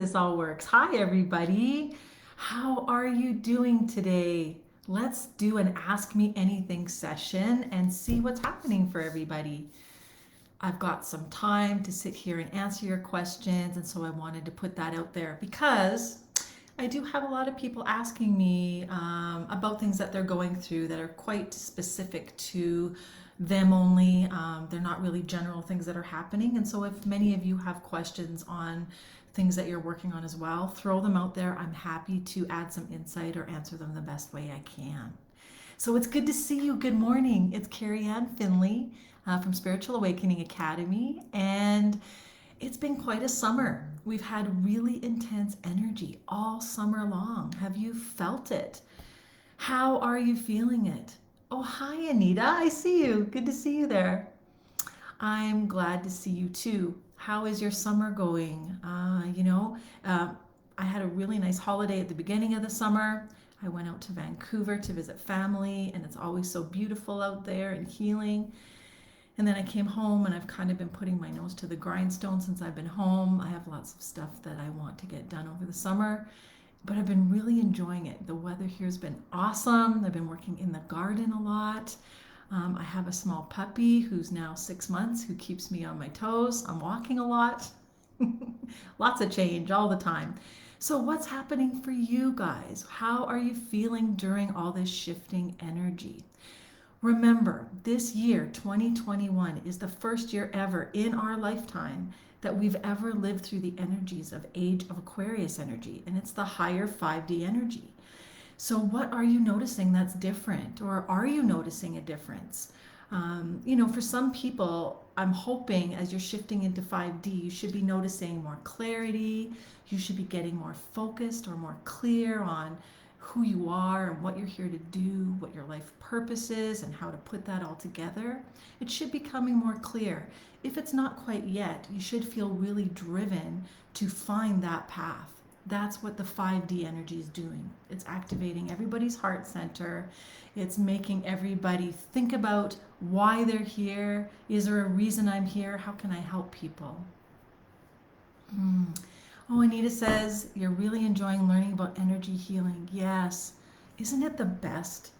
this all works. Hi, everybody. How are you doing today? Let's do an Ask Me Anything session and see what's happening for everybody. I've got some time to sit here and answer your questions, and so I wanted to put that out there because I do have a lot of people asking me about things that they're going through that are quite specific to them only. They're not really general things that are happening. And so, if many of you have questions on things that you're working on as well, throw them out there. I'm happy to add some insight or answer them the best way I can. So it's good to see you. Good morning. It's Carrie Ann Finley from Spiritual Awakening Academy, and it's been quite a summer. We've had really intense energy all summer long. Have you felt it? How are you feeling it? Oh, hi, Anita. I see you. Good to see you there. I'm glad to see you too. How is your summer going? I had a really nice holiday at the beginning of the summer. I went out to Vancouver to visit family, and it's always so beautiful out there and healing. And then I came home and I've kind of been putting my nose to the grindstone since I've been home. I have lots of stuff that I want to get done over the summer, but I've been really enjoying it. The weather here has been awesome. I've been working in the garden a lot. I have a small puppy who's now 6 months who keeps me on my toes. I'm walking a lot. Lots of change all the time. So, what's happening for you guys? How are you feeling during all this shifting energy? Remember, this year, 2021, is the first year ever in our lifetime that we've ever lived through the energies of Age of Aquarius energy, and it's the higher 5D energy. So, what are you noticing that's different, or are you noticing a difference? For some people, I'm hoping as you're shifting into 5D, you should be noticing more clarity. You should be getting more focused or more clear on who you are and what you're here to do, what your life purpose is, and how to put that all together. It should be coming more clear. If it's not quite yet, you should feel really driven to find that path. That's what the 5D energy is doing. It's activating everybody's heart center. It's making everybody think about why they're here. Is there a reason I'm here? How can I help people? Oh, Anita says, you're really enjoying learning about energy healing. Yes. Isn't it the best?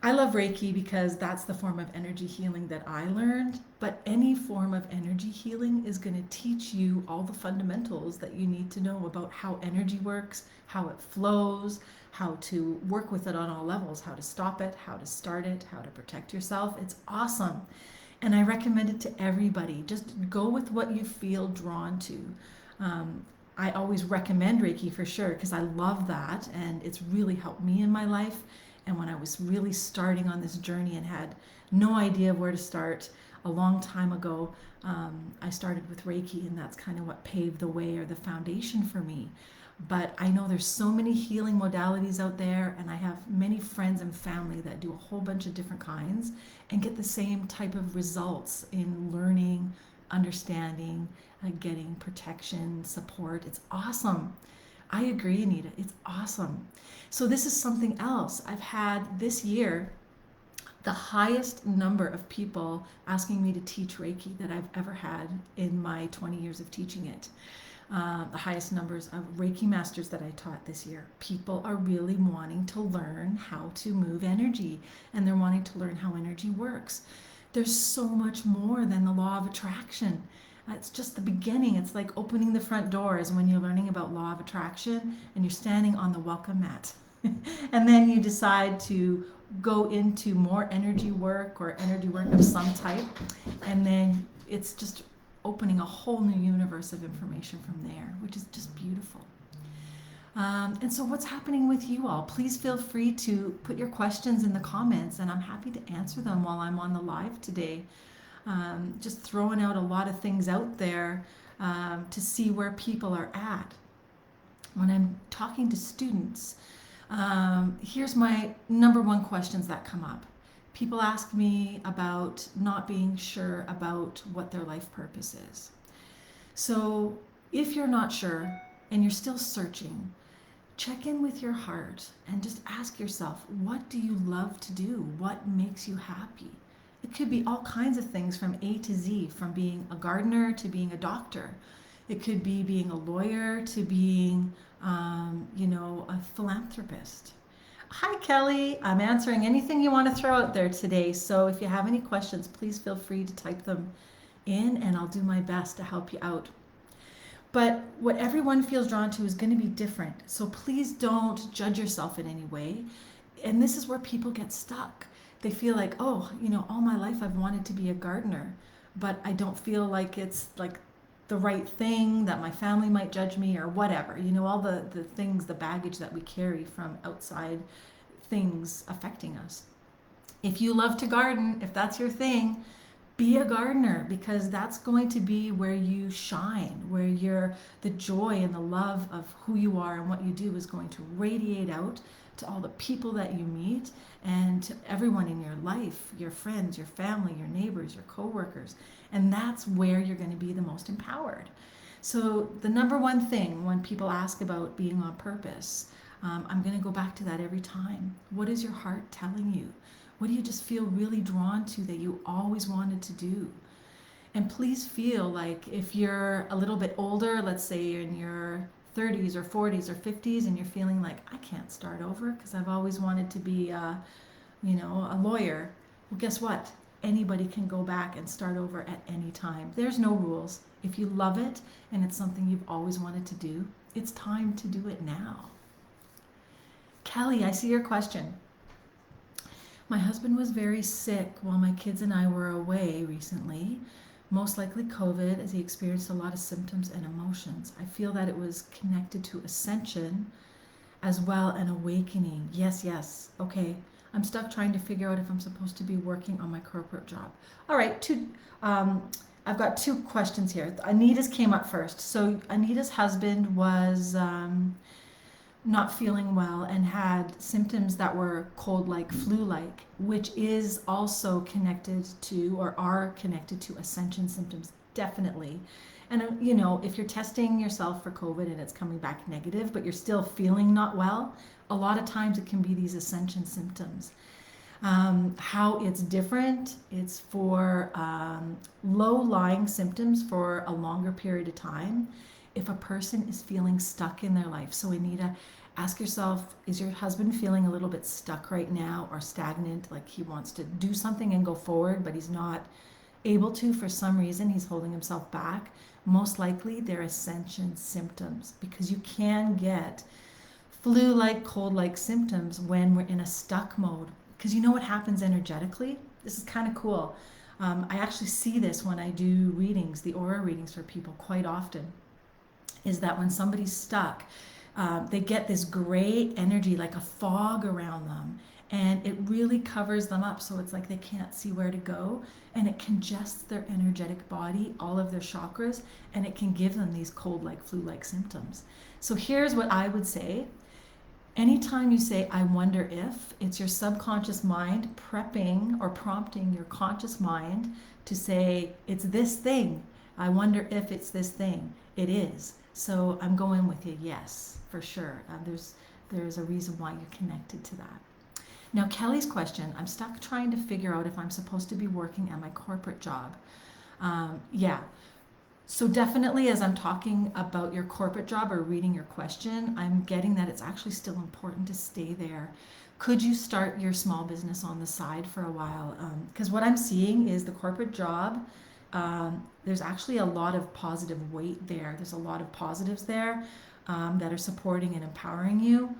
I love Reiki because that's the form of energy healing that I learned, but any form of energy healing is going to teach you all the fundamentals that you need to know about how energy works, how it flows, how to work with it on all levels, how to stop it, how to start it, how to protect yourself. It's awesome. And I recommend it to everybody. Just go with what you feel drawn to. I always recommend Reiki for sure because I love that and it's really helped me in my life. And when I was really starting on this journey and had no idea where to start a long time ago, I started with Reiki, and that's kind of what paved the way or the foundation for me. But I know there's so many healing modalities out there, and I have many friends and family that do a whole bunch of different kinds and get the same type of results in learning, understanding, getting protection, support. It's awesome. I agree, Anita. It's awesome. So this is something else. I've had this year the highest number of people asking me to teach Reiki that I've ever had in my 20 years of teaching it. The highest numbers of Reiki masters that I taught this year. People are really wanting to learn how to move energy, and they're wanting to learn how energy works. There's so much more than the law of attraction. It's just the beginning. It's like opening the front doors when you're learning about law of attraction and you're standing on the welcome mat. And then you decide to go into more energy work or energy work of some type. And then it's just opening a whole new universe of information from there, which is just beautiful. And so what's happening with you all? Please feel free to put your questions in the comments, and I'm happy to answer them while I'm on the live today. Just throwing out a lot of things out there to see where people are at. When I'm talking to students, here's my number one questions that come up. People ask me about not being sure about what their life purpose is. So if you're not sure and you're still searching, check in with your heart and just ask yourself, what do you love to do? What makes you happy? It could be all kinds of things from A to Z, from being a gardener to being a doctor. It could be being a lawyer to being, a philanthropist. Hi, Kelly. I'm answering anything you want to throw out there today. So if you have any questions, please feel free to type them in and I'll do my best to help you out. But what everyone feels drawn to is going to be different. So please don't judge yourself in any way. And this is where people get stuck. They feel like, oh, all my life I've wanted to be a gardener, but I don't feel like it's like the right thing, that my family might judge me or whatever. All the things, the baggage that we carry from outside things affecting us. If you love to garden, if that's your thing, be a gardener, because that's going to be where you shine, where the joy and the love of who you are and what you do is going to radiate out to all the people that you meet and to everyone in your life, your friends, your family, your neighbors, your coworkers. And that's where you're going to be the most empowered. So the number one thing when people ask about being on purpose, I'm going to go back to that every time. What is your heart telling you? What do you just feel really drawn to that you always wanted to do? And please feel like if you're a little bit older, let's say you're in your 30s or 40s or 50s, and you're feeling like, I can't start over because I've always wanted to be, a lawyer. Well, guess what? Anybody can go back and start over at any time. There's no rules. If you love it and it's something you've always wanted to do, it's time to do it now. Kelly, I see your question. My husband was very sick while my kids and I were away recently, most likely COVID, as he experienced a lot of symptoms and emotions. I feel that it was connected to ascension as well, and awakening. Yes. Okay. I'm stuck trying to figure out if I'm supposed to be working on my corporate job. All right, I've got two questions here. Anita's came up first. So Anita's husband was not feeling well and had symptoms that were cold-like, flu-like, which is also connected to, or are connected to, ascension symptoms, definitely. And if you're testing yourself for COVID and it's coming back negative, but you're still feeling not well, a lot of times it can be these ascension symptoms. How it's different, it's for low-lying symptoms for a longer period of time. If a person is feeling stuck in their life. So Anita, ask yourself, is your husband feeling a little bit stuck right now or stagnant, like he wants to do something and go forward, but he's not able to for some reason, he's holding himself back? Most likely they're ascension symptoms, because you can get flu-like, cold-like symptoms when we're in a stuck mode. Because you know what happens energetically? This is kind of cool. I actually see this when I do readings, the aura readings for people quite often, is that when somebody's stuck, they get this gray energy, like a fog around them, and it really covers them up. So it's like they can't see where to go, and it congests their energetic body, all of their chakras, and it can give them these cold-like, flu-like symptoms. So here's what I would say. Anytime you say, I wonder if, it's your subconscious mind prepping or prompting your conscious mind to say, it's this thing. I wonder if it's this thing. It is. So I'm going with you, yes, for sure. There's a reason why you're connected to that. Now, Kelly's question, I'm stuck trying to figure out if I'm supposed to be working at my corporate job. Yeah. So definitely, as I'm talking about your corporate job or reading your question, I'm getting that it's actually still important to stay there. Could you start your small business on the side for a while? Because what I'm seeing is the corporate job, there's actually a lot of positive weight there. There's a lot of positives there that are supporting and empowering you.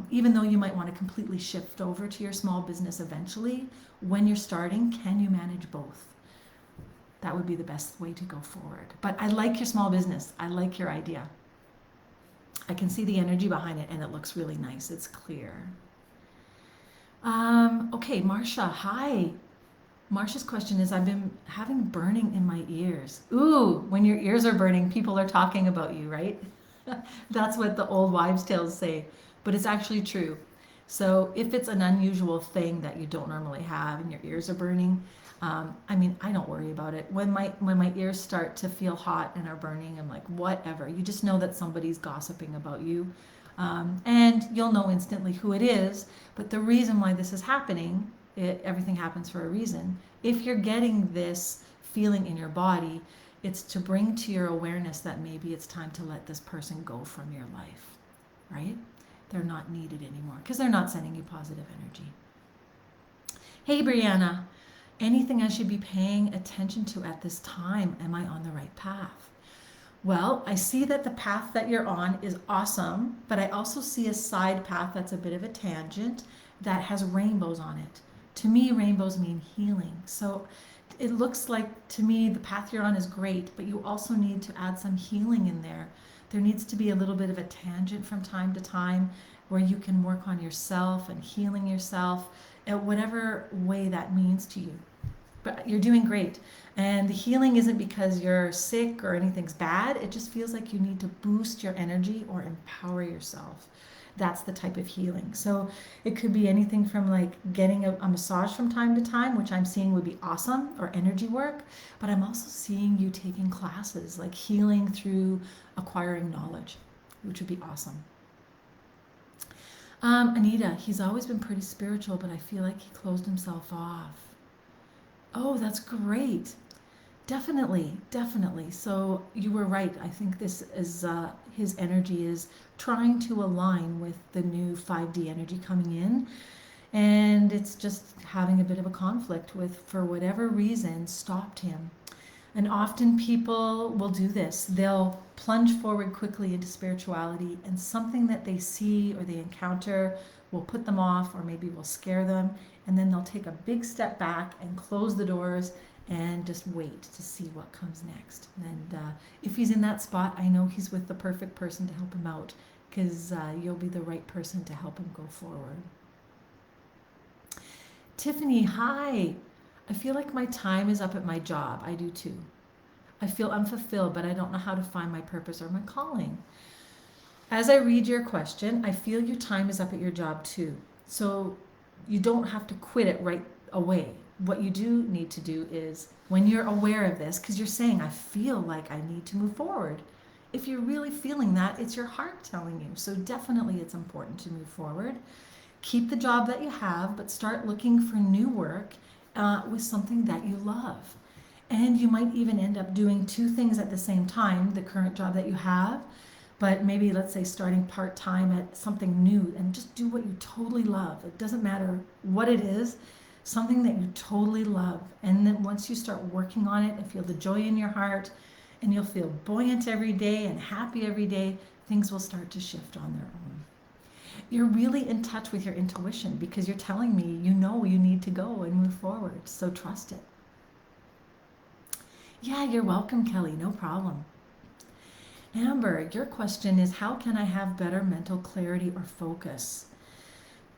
Even though you might want to completely shift over to your small business eventually, when you're starting, can you manage both? That would be the best way to go forward. But I like your small business. I like your idea. I can see the energy behind it, and it looks really nice. It's clear. Okay, Marsha, hi. Marsha's question is, I've been having burning in my ears. Ooh, when your ears are burning, people are talking about you, right? That's what the old wives' tales say, but it's actually true. So if it's an unusual thing that you don't normally have and your ears are burning, I don't worry about it. When my ears start to feel hot and are burning, I'm like, whatever. You just know that somebody's gossiping about you. And you'll know instantly who it is. But the reason why this is happening, everything happens for a reason. If you're getting this feeling in your body, It's to bring to your awareness that maybe it's time to let this person go from your life, right? They're not needed anymore because they're not sending you positive energy. Hey, Brianna, anything I should be paying attention to at this time? Am I on the right path? Well, I see that the path that you're on is awesome, but I also see a side path that's a bit of a tangent that has rainbows on it. To me, rainbows mean healing. So it looks like to me the path you're on is great, but you also need to add some healing in there. There needs to be a little bit of a tangent from time to time where you can work on yourself and healing yourself in whatever way that means to you. But you're doing great. And the healing isn't because you're sick or anything's bad. It just feels like you need to boost your energy or empower yourself. That's the type of healing. So it could be anything from like getting a massage from time to time, which I'm seeing would be awesome, or energy work. But I'm also seeing you taking classes, like healing through acquiring knowledge, which would be awesome. Anita, he's always been pretty spiritual, but I feel like he closed himself off. Oh, that's great. Definitely, definitely. So you were right. I think this is his energy is trying to align with the new 5D energy coming in. And it's just having a bit of a conflict with, for whatever reason, stopped him. And often people will do this. They'll plunge forward quickly into spirituality, and something that they see or they encounter will put them off, or maybe will scare them. And then they'll take a big step back and close the doors and just wait to see what comes next. And if he's in that spot, I know he's with the perfect person to help him out, because you'll be the right person to help him go forward. Tiffany, hi. I feel like my time is up at my job. I do too. I feel unfulfilled, but I don't know how to find my purpose or my calling. As I read your question, I feel your time is up at your job too. So you don't have to quit it right away. What you do need to do is, when you're aware of this, because you're saying, I feel like I need to move forward. If you're really feeling that, it's your heart telling you. So definitely it's important to move forward. Keep the job that you have, but start looking for new work with something that you love. And you might even end up doing two things at the same time, the current job that you have, but maybe let's say starting part-time at something new, and just do what you totally love. It doesn't matter what it is, something that you totally love. And then once you start working on it and feel the joy in your heart, and you'll feel buoyant every day and happy every day, things will start to shift on their own. You're really in touch with your intuition, because you're telling me you know you need to go and move forward. So trust it. Yeah, you're welcome, Kelly. No problem. Amber, your question is, how can I have better mental clarity or focus?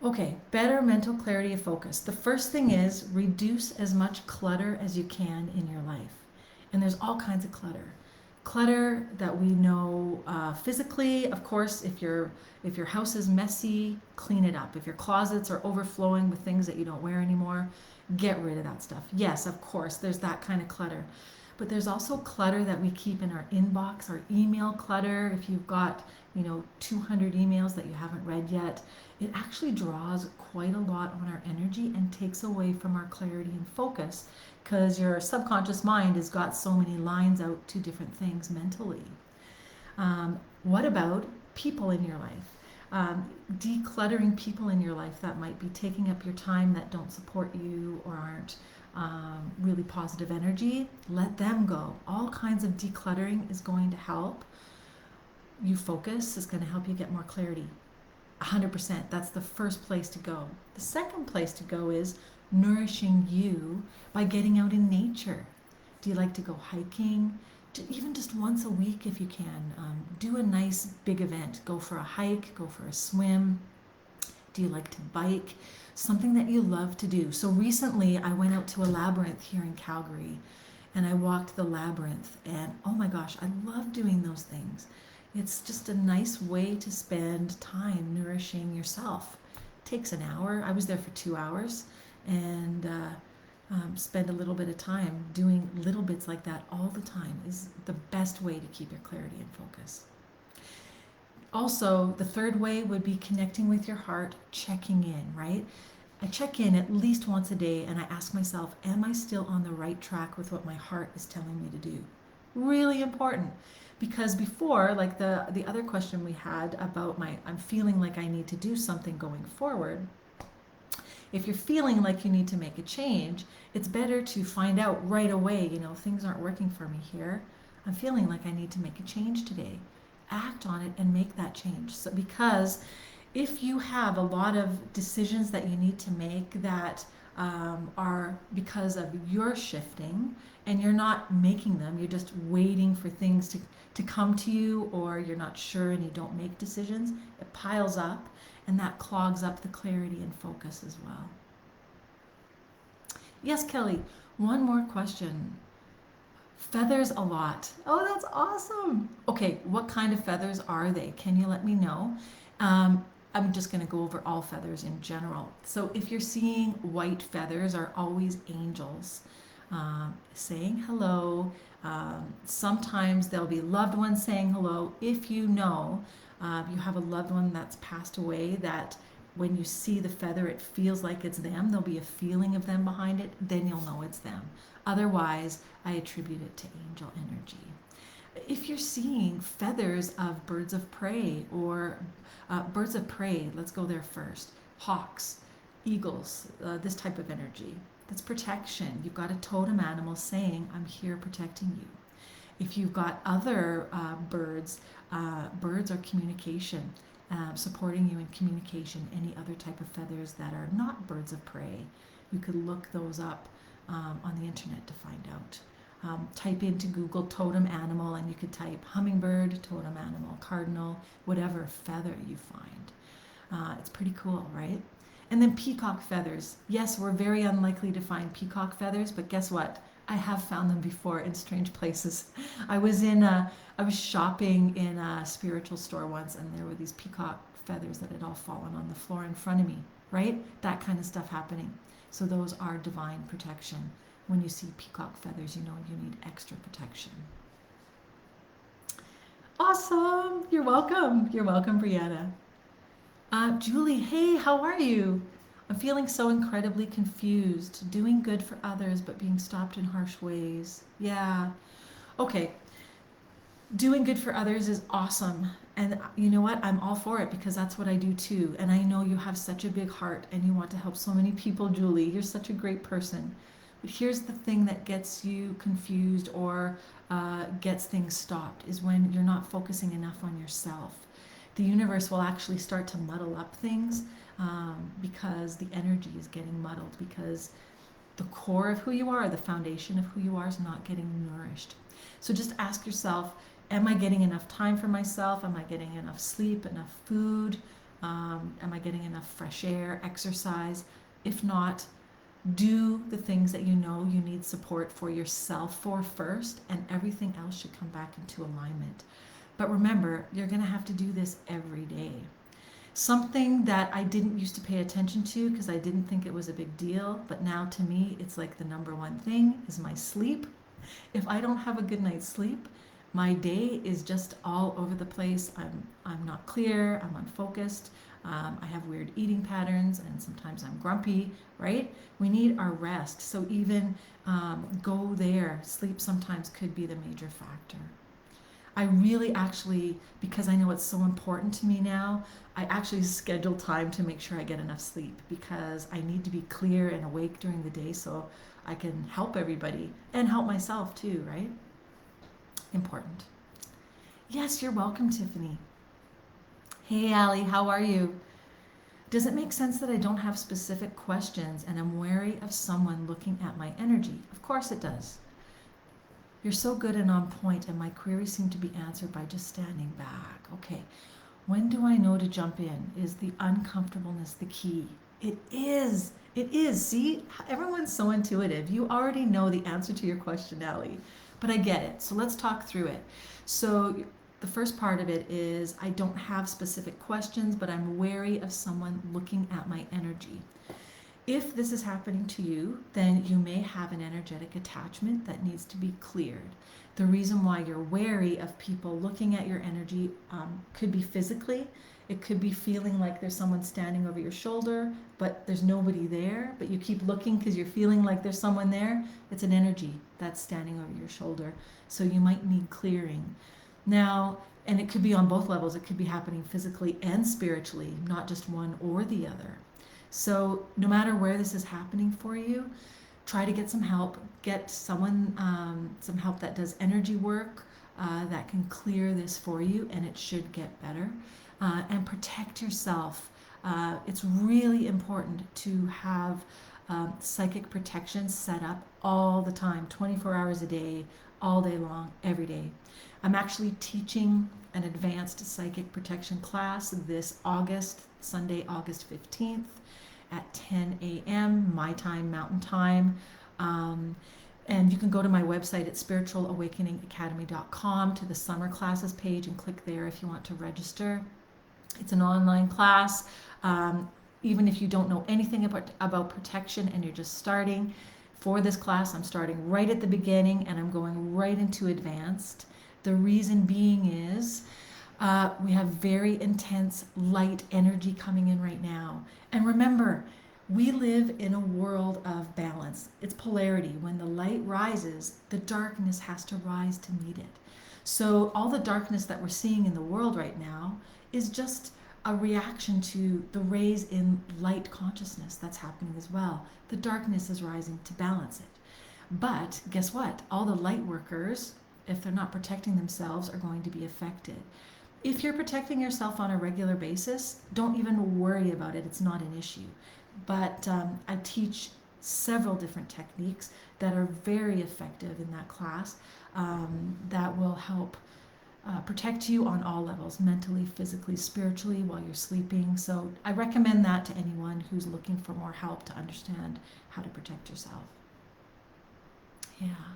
Okay, better mental clarity and focus. The first thing is reduce as much clutter as you can in your life. And there's all kinds of clutter. Clutter that we know physically, of course, if your house is messy, clean it up. If your closets are overflowing with things that you don't wear anymore, get rid of that stuff. Yes, of course, there's that kind of clutter. But there's also clutter that we keep in our inbox, our email clutter. If you've got, 200 emails that you haven't read yet, it actually draws quite a lot on our energy and takes away from our clarity and focus, because your subconscious mind has got so many lines out to different things mentally. What about people in your life? Decluttering people in your life that might be taking up your time, that don't support you or aren't really positive energy, let them go. All kinds of decluttering is going to help you focus, is going to help you get more clarity. 100%. That's the first place to go. The second place to go is nourishing you by getting out in nature. Do you like to go hiking? Even just once a week if you can. Do a nice big event. Go for a hike, go for a swim. Do you like to bike? Something that you love to do. So recently I went out to a labyrinth here in Calgary, and I walked the labyrinth, and oh my gosh, I love doing those things. It's just a nice way to spend time nourishing yourself. It takes an hour. I was there for 2 hours, and spend a little bit of time doing little bits like that all the time is the best way to keep your clarity and focus. Also, the third way would be connecting with your heart, checking in, right? I check in at least once a day, and I ask myself, am I still on the right track with what my heart is telling me to do? Really important. Because before, like the other question we had about I'm feeling like I need to do something going forward, if you're feeling like you need to make a change, it's better to find out right away, things aren't working for me here. I'm feeling like I need to make a change today. Act on it and make that change. So, because if you have a lot of decisions that you need to make that are because of your shifting and you're not making them, you're just waiting for things to come to you, or you're not sure and you don't make decisions, it piles up and that clogs up the clarity and focus as well. Yes, Kelly, one more question. Feathers a lot. Oh, that's awesome. Okay, what kind of feathers are they? Can you let me know? I'm just going to go over all feathers in general. So if you're seeing white feathers, are always angels saying hello. Sometimes there'll be loved ones saying hello. If you know you have a loved one that's passed away, that when you see the feather, it feels like it's them, there'll be a feeling of them behind it, then you'll know it's them. Otherwise, I attribute it to angel energy. If you're seeing feathers of birds of prey, or birds of prey, let's go there first, hawks, eagles, this type of energy, that's protection. You've got a totem animal saying, I'm here protecting you. If you've got other birds, birds are communication, supporting you in communication. Any other type of feathers that are not birds of prey, you could look those up on the internet to find out. Type into Google totem animal and you could type hummingbird, totem animal, cardinal, whatever feather you find. It's pretty cool, right? And then peacock feathers. Yes, we're very unlikely to find peacock feathers, but guess what? I have found them before in strange places. I was shopping in a spiritual store once, and there were these peacock feathers that had all fallen on the floor in front of me, right? That kind of stuff happening. So those are divine protection. When you see peacock feathers, you know you need extra protection. Awesome. You're welcome. You're welcome, Brianna. Julie, hey, how are you? I'm feeling so incredibly confused, doing good for others, but being stopped in harsh ways. Yeah. Okay. Doing good for others is awesome. And you know what? I'm all for it because that's what I do too. And I know you have such a big heart and you want to help so many people, Julie. You're such a great person. But here's the thing that gets you confused or gets things stopped is when you're not focusing enough on yourself. The universe will actually start to muddle up things because the energy is getting muddled, because the core of who you are, the foundation of who you are, is not getting nourished. So just ask yourself, am I getting enough time for myself? Am I getting enough sleep, enough food? Am I getting enough fresh air, exercise? If not, do the things that you know you need support for yourself for first, and everything else should come back into alignment. But remember, you're going to have to do this every day. Something that I didn't used to pay attention to because I didn't think it was a big deal, but now to me it's like the number one thing is my sleep. If I don't have a good night's sleep, my day is just all over the place. I'm not clear, I'm unfocused, I have weird eating patterns, and sometimes I'm grumpy, right? We need our rest. So even go there. Sleep sometimes could be the major factor. I really actually, because I know it's so important to me now, I actually schedule time to make sure I get enough sleep because I need to be clear and awake during the day so I can help everybody and help myself too, right? Important. Yes, you're welcome, Tiffany. Hey, Allie, how are you? Does it make sense that I don't have specific questions and I'm wary of someone looking at my energy? Of course it does. You're so good and on point, and my queries seem to be answered by just standing back. Okay, when do I know to jump in? Is the uncomfortableness the key? It is. It is. See, everyone's so intuitive. You already know the answer to your question, Allie. But I get it. So let's talk through it. So the first part of it is I don't have specific questions, but I'm wary of someone looking at my energy. If this is happening to you, then you may have an energetic attachment that needs to be cleared. The reason why you're wary of people looking at your energy could be physically. It could be feeling like there's someone standing over your shoulder, but there's nobody there, but you keep looking because you're feeling like there's someone there. It's an energy that's standing over your shoulder. So you might need clearing. Now, and it could be on both levels. It could be happening physically and spiritually, not just one or the other. So no matter where this is happening for you, try to get some help. Get someone, some help that does energy work that can clear this for you, and it should get better. And protect yourself. It's really important to have psychic protection set up all the time, 24 hours a day, all day long, every day. I'm actually teaching an advanced psychic protection class this August, Sunday, August 15th at 10 a.m. my time, Mountain Time. And you can go to my website at spiritualawakeningacademy.com to the summer classes page and click there if you want to register. It's an online class. Even if you don't know anything about protection and you're just starting, for this class, I'm starting right at the beginning and I'm going right into advanced. The reason being is we have very intense light energy coming in right now. And remember, we live in a world of balance. It's polarity. When the light rises, the darkness has to rise to meet it. So all the darkness that we're seeing in the world right now is just a reaction to the raise in light consciousness that's happening as well. The darkness is rising to balance it. But guess what? All the light workers, if they're not protecting themselves, are going to be affected. If you're protecting yourself on a regular basis, don't even worry about it. It's not an issue. But I teach several different techniques that are very effective in that class that will help protect you on all levels, mentally, physically, spiritually, while you're sleeping. So I recommend that to anyone who's looking for more help to understand how to protect yourself. Yeah.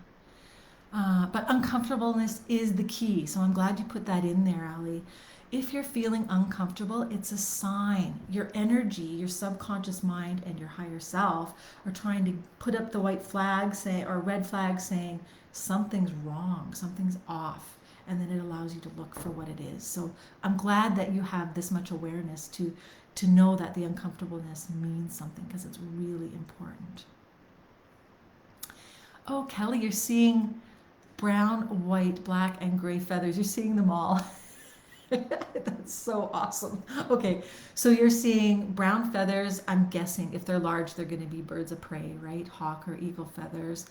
But uncomfortableness is the key. So I'm glad you put that in there, Ali. If you're feeling uncomfortable, it's a sign. Your energy, your subconscious mind, and your higher self are trying to put up the white flag or red flag saying something's wrong, something's off. And then it allows you to look for what it is. So I'm glad that you have this much awareness to know that the uncomfortableness means something, because it's really important. Oh, Kelly, you're seeing brown, white, black, and gray feathers. You're seeing them all. That's so awesome. Okay, so you're seeing brown feathers. I'm guessing if they're large, they're going to be birds of prey, right? Hawk or eagle feathers.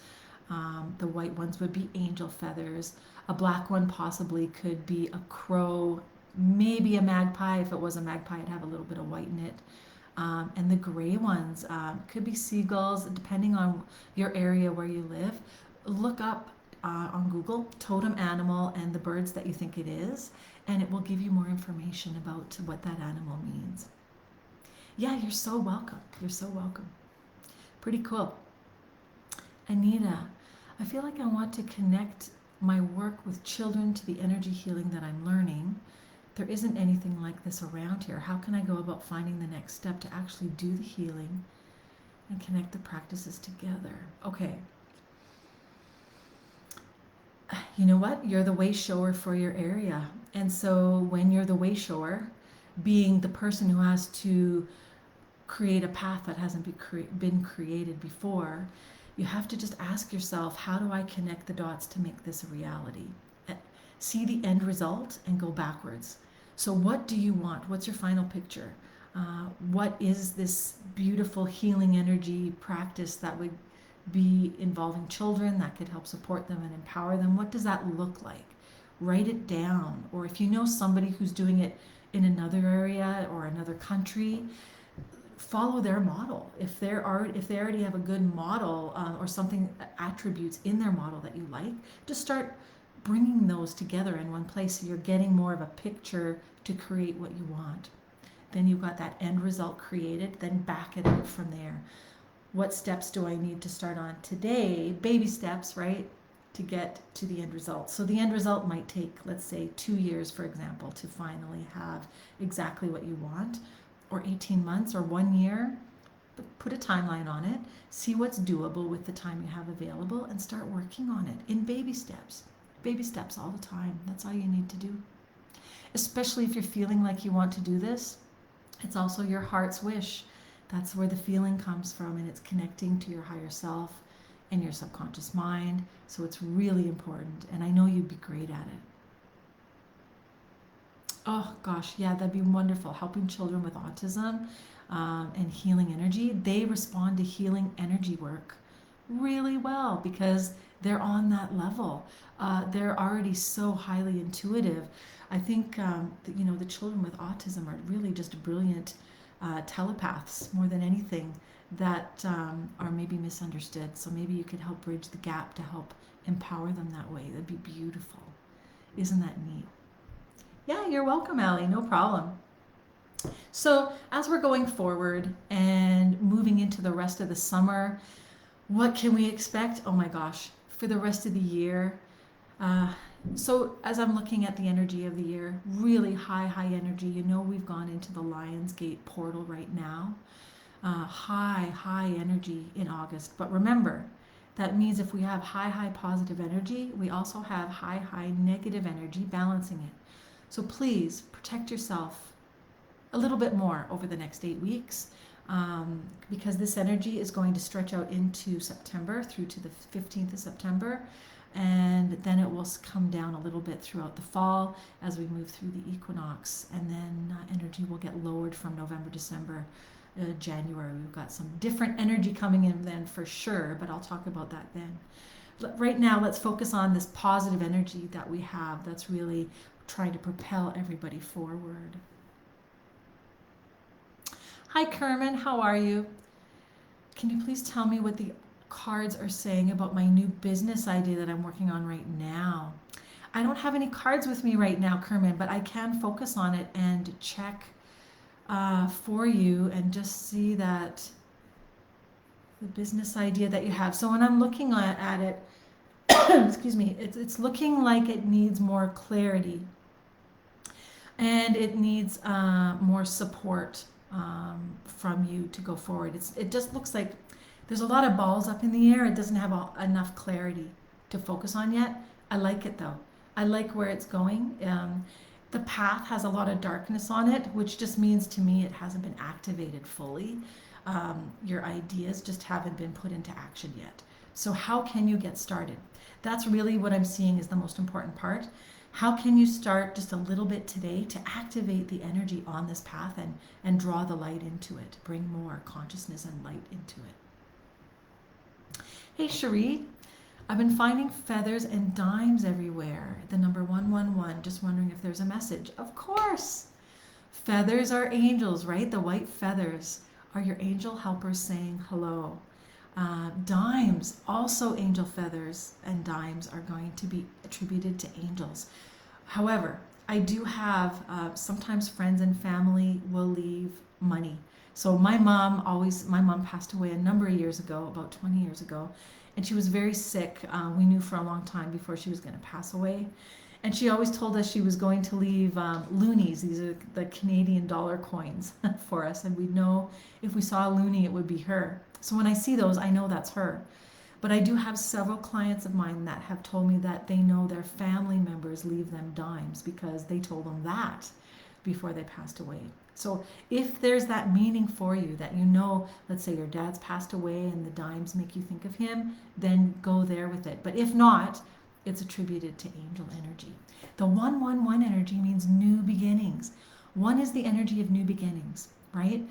The white ones would be angel feathers. A black one possibly could be a crow, maybe a magpie. If it was a magpie, it'd have a little bit of white in it. And the gray ones could be seagulls, depending on your area where you live. Look up on Google totem animal and the birds that you think it is, and it will give you more information about what that animal means. Yeah, you're so welcome. You're so welcome. Pretty cool. Anita, I feel like I want to connect my work with children to the energy healing that I'm learning. There isn't anything like this around here. How can I go about finding the next step to actually do the healing and connect the practices together? Okay. You know what? You're the way shower for your area. And so when you're the way shower, being the person who has to create a path that hasn't been created before, you have to just ask yourself, how do I connect the dots to make this a reality? See the end result and go backwards. So what do you want? What's your final picture? What is this beautiful healing energy practice that would be involving children that could help support them and empower them? What does that look like? Write it down. Or if you know somebody who's doing it in another area or another country, follow their model. If they already have a good model or something, attributes in their model that you like, just start bringing those together in one place so you're getting more of a picture to create what you want. Then you've got that end result created, then back it up from there. What steps do I need to start on today? Baby steps, right? To get to the end result. So the end result might take, let's say, 2 years, for example, to finally have exactly what you want, or 18 months or 1 year. But put a timeline on it, see what's doable with the time you have available, and start working on it in baby steps. Baby steps all the time. That's all you need to do. Especially if you're feeling like you want to do this, it's also your heart's wish. That's where the feeling comes from, and it's connecting to your higher self and your subconscious mind. So it's really important, and I know you'd be great at it. Oh gosh, yeah, that'd be wonderful. Helping children with autism and healing energy. They respond to healing energy work really well because they're on that level. They're already so highly intuitive. I think that, the children with autism are really just brilliant telepaths more than anything that are maybe misunderstood. So maybe you could help bridge the gap to help empower them that way. That'd be beautiful. Isn't that neat? Yeah, you're welcome, Allie. No problem. So, as we're going forward and moving into the rest of the summer, what can we expect? Oh my gosh, for the rest of the year. So, as I'm looking at the energy of the year, really high energy. We've gone into the Lion's Gate portal right now. High energy in August. But remember, that means if we have high positive energy, we also have high negative energy balancing it. So please protect yourself a little bit more over the next 8 weeks because this energy is going to stretch out into September through to the 15th of September. And then it will come down a little bit throughout the fall as we move through the equinox. And then energy will get lowered from November, December, January. We've got some different energy coming in then for sure, but I'll talk about that then. Right now, let's focus on this positive energy that we have that's really trying to propel everybody forward. Hi, Kerman. How are you? Can you please tell me what the cards are saying about my new business idea that I'm working on right now? I don't have any cards with me right now, Kerman, but I can focus on it and check for you and just see that the business idea that you have. So when I'm looking at it, excuse me, it's looking like it needs more clarity and it needs more support from you to go forward. It just looks like there's a lot of balls up in the air. It doesn't have enough clarity to focus on yet. I like it though. I like where it's going. The path has a lot of darkness on it, which just means to me it hasn't been activated fully. Your ideas just haven't been put into action yet. So how can you get started? That's really what I'm seeing is the most important part. How can you start just a little bit today to activate the energy on this path and draw the light into it, bring more consciousness and light into it? Hey, Cherie, I've been finding feathers and dimes everywhere. The number 111, just wondering if there's a message. Of course. Feathers are angels, right? The white feathers are your angel helpers saying hello. Dimes, also angel feathers and dimes are going to be attributed to angels. However, I do have sometimes friends and family will leave money. So my mom passed away a number of years ago, about 20 years ago, and she was very sick. We knew for a long time before she was going to pass away. And she always told us she was going to leave loonies. These are the Canadian dollar coins for us. And we'd know if we saw a loonie, it would be her. So when I see those, I know that's her. But I do have several clients of mine that have told me that they know their family members leave them dimes because they told them that before they passed away. So if there's that meaning for you that let's say your dad's passed away and the dimes make you think of him, then go there with it. But if not, it's attributed to angel energy. The 111 energy means new beginnings. One is the energy of new beginnings, right?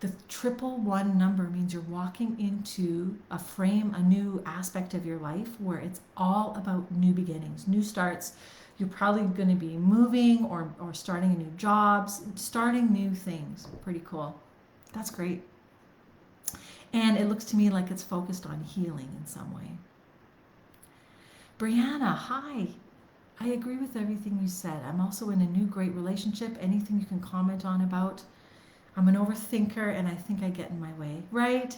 The 111 number means you're walking into a frame, a new aspect of your life where it's all about new beginnings, new starts. You're probably going to be moving or starting a new job, starting new things. Pretty cool. That's great. And it looks to me like it's focused on healing in some way. Brianna, hi. I agree with everything you said. I'm also in a new great relationship. Anything you can comment on about? I'm an overthinker and I think I get in my way. Right.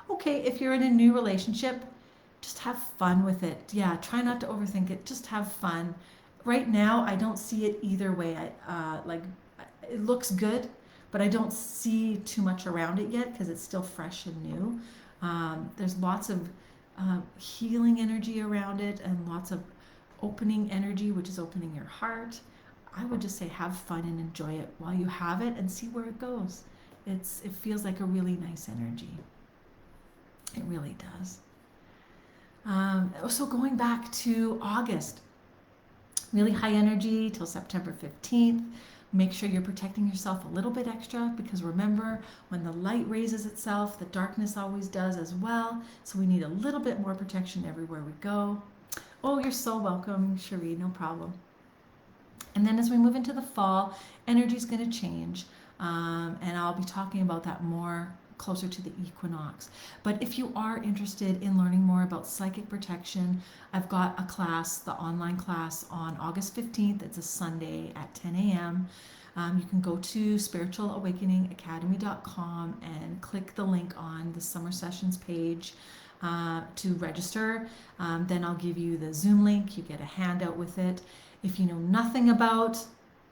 Okay, if you're in a new relationship, just have fun with it. Yeah, try not to overthink it. Just have fun. Right now, I don't see it either way. It looks good, but I don't see too much around it yet because it's still fresh and new. There's lots of healing energy around it and lots of opening energy, which is opening your heart. I would just say have fun and enjoy it while you have it and see where it goes. It feels like a really nice energy. It really does. So going back to August, really high energy till September 15th. Make sure you're protecting yourself a little bit extra because remember, when the light raises itself, the darkness always does as well. So we need a little bit more protection everywhere we go. Oh, you're so welcome, Cherie, no problem. And then as we move into the fall, energy is going to change. And I'll be talking about that more closer to the equinox. But if you are interested in learning more about psychic protection, I've got a class, the online class on August 15th. It's a Sunday at 10 a.m. You can go to spiritualawakeningacademy.com and click the link on the summer sessions page to register. Then I'll give you the Zoom link. You get a handout with it. If you know nothing about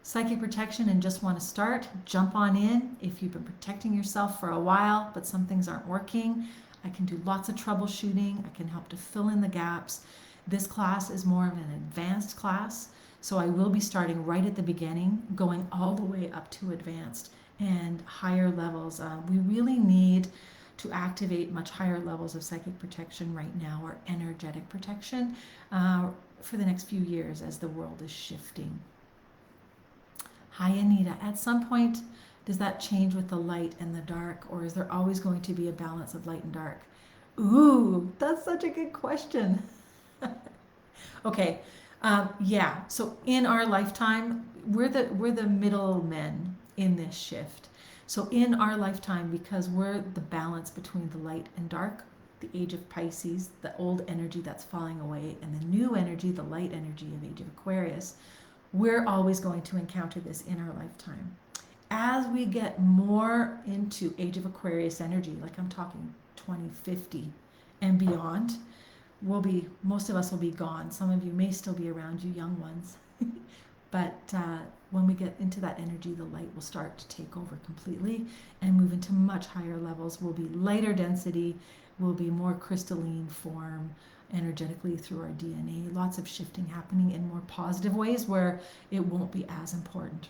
psychic protection and just want to start, jump on in. If you've been protecting yourself for a while but some things aren't working, I can do lots of troubleshooting. I can help to fill in the gaps. This class is more of an advanced class, so I will be starting right at the beginning, going all the way up to advanced and higher levels. We really need to activate much higher levels of psychic protection right now, or energetic protection, for the next few years as the world is shifting. Hi, Anita. At some point, does that change with the light and the dark, or is there always going to be a balance of light and dark? Ooh, that's such a good question. Okay, yeah. So in our lifetime, we're the middlemen in this shift. So in our lifetime, because we're the balance between the light and dark, the age of Pisces, the old energy that's falling away, and the new energy, the light energy of Age of Aquarius, we're always going to encounter this in our lifetime. As we get more into Age of Aquarius energy, like I'm talking 2050 and beyond, most of us will be gone. Some of you may still be around, you young ones. But when we get into that energy, the light will start to take over completely and move into much higher levels. We'll be lighter density, we'll be more crystalline form energetically through our DNA. Lots of shifting happening in more positive ways where it won't be as important.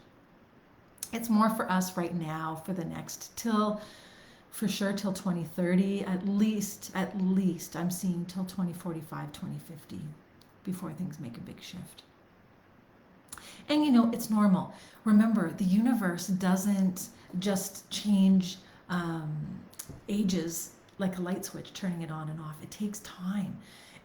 It's more for us right now for the next for sure till 2030, at least I'm seeing till 2045, 2050 before things make a big shift. And you know, it's normal. Remember, the universe doesn't just change ages like a light switch, turning it on and off. It takes time.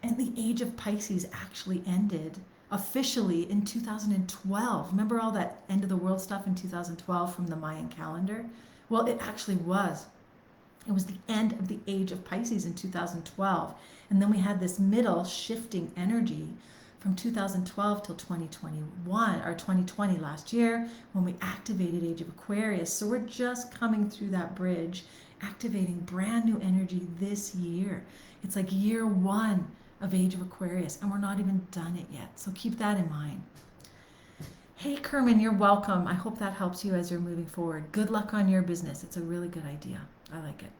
And the age of Pisces actually ended officially in 2012. Remember all that end of the world stuff in 2012 from the Mayan calendar? Well, it actually was. It was the end of the age of Pisces in 2012. And then we had this middle shifting energy from 2012 till 2021, or 2020 last year, when we activated Age of Aquarius. So we're just coming through that bridge, activating brand new energy this year. It's like year one of Age of Aquarius, and we're not even done it yet. So keep that in mind. Hey, Kerman, you're welcome. I hope that helps you as you're moving forward. Good luck on your business. It's a really good idea. I like it.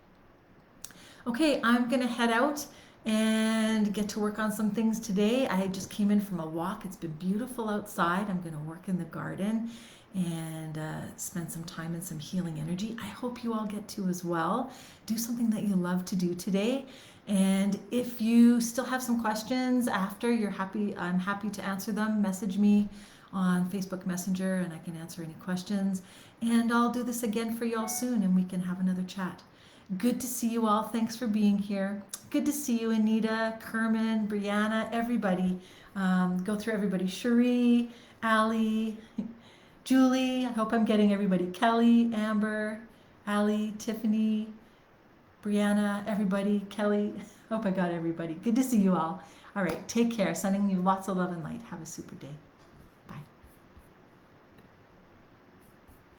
Okay, I'm going to head out and get to work on some things today. I just came in from a walk. It's been beautiful outside. I'm going to work in the garden and spend some time in some healing energy. I hope you all get to as well. Do something that you love to do today. And if you still have some questions after, I'm happy to answer them. Message me on Facebook Messenger and I can answer any questions. And I'll do this again for you all soon and we can have another chat. Good to see you all. Thanks for being here. Good to see you, Anita, Kerman, Brianna, everybody. Go through everybody. Cherie, Allie, Julie. I hope I'm getting everybody. Kelly, Amber, Allie, Tiffany, Brianna, everybody. Kelly. Hope I got everybody. Good to see you all. All right. Take care. Sending you lots of love and light. Have a super day.